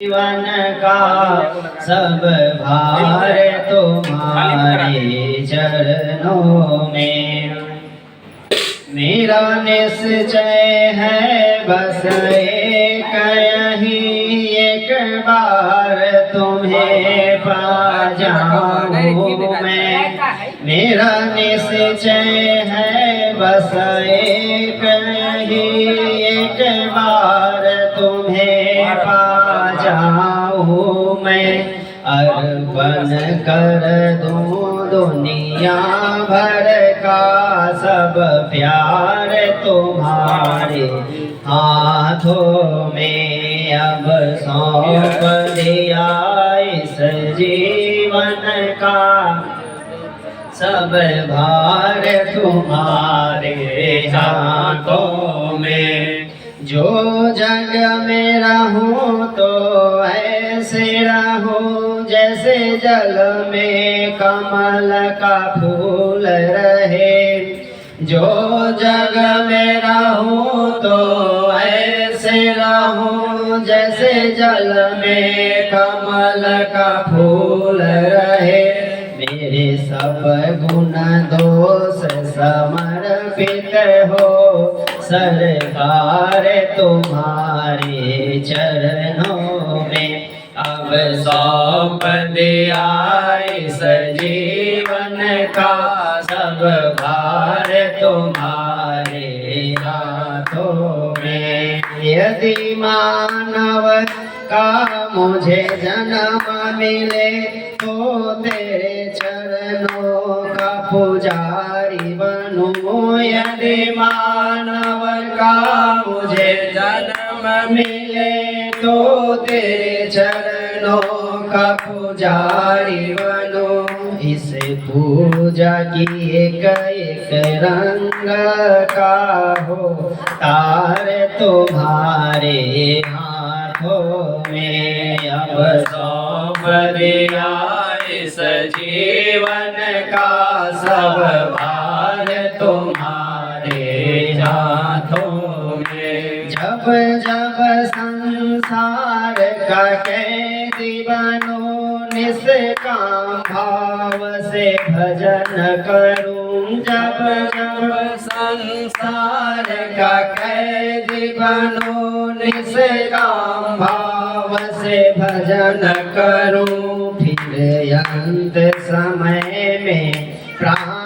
जीवन का सब भार तुम्हारे चरणों में। मेरा निश्चय है बस एक यही, एक बार तुम्हें पा जाऊं मैं। मेरा निश्चय है बस एक यही, एक बार तुम्हें पा जाऊं मैं। अर्पण कर दूं दुनिया भर का सब प्यार तुम्हारे हाथों में। अब सौंप दिया इस जीवन का सब भार तुम्हारे हाथों में। जो जग में रहूं तो ऐसे रहूं जैसे जल में कमल का फूल रहे। जो जग में रहूं तो ऐसे रहूं जैसे जल में कमल का फूल रहे। मेरे सब गुण दोष समर्पित हो सरकार तुम्हारे चरणों में। अब सौंप दिया इस जीवन का सब भार तुम्हारे हाथों में। यदि मानव का मुझे जन्म मिले तो तेरे चरणों का पुजारी बनूं। यदि मानव का मुझे जन्म मिले तो तेरे चरणों का पुजारी बनूं। इस पूजा की एक एक रंग का हो तार तुम्हारे हाथों में। अब सौंप दिया इस जीवन का सब भार तुम्हारे हाथों में। जब जब संसार का कैदी बनो निष्काम भाव से भजन करूं। जब जब संसार का कैदी बनो निष्काम भाव से भजन करूं। फिर अंत समय में प्राण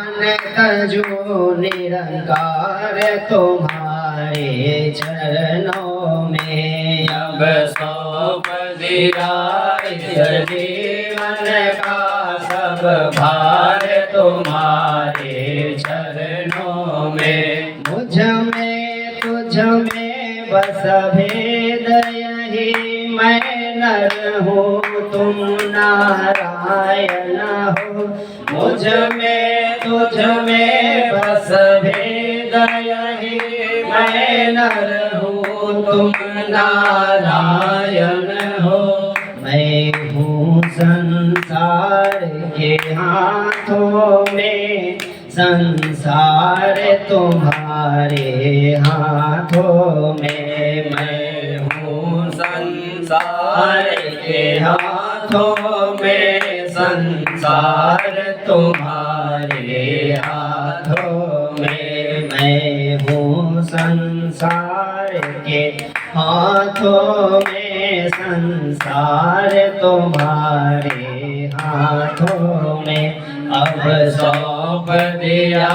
तजो निरंकार तुम्हारे चरणों में। अब सौंप दिया इस जीवन का सब भार तुम्हारे चरणों में। मुझ में तुझ में बस भेद यही, मैं नर हूँ तुम नारायण हो। मुझ में तुझ में बस भेद यही, मैं नर हूँ तुम नारायण हो। मैं हूँ संसार के हाथों में, संसार तुम्हारे हाथों में। मैं हूँ संसार के हाथों में, संसार तुम्हारे हाथों में। मैं हूँ संसार के हाथों में, संसार तुम्हारे हाथों में। अब सौंप दिया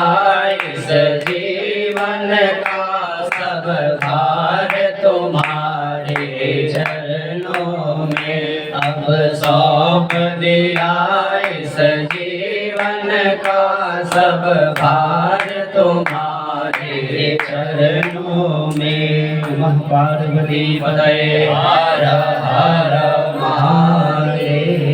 इस जीवन का सब भार तुम्हारे चरणों में। अब सौंप दिया इस जीवन का सब भार तुम्हारे चरणों में। नमः पार्वती पतये हर हर महादेव।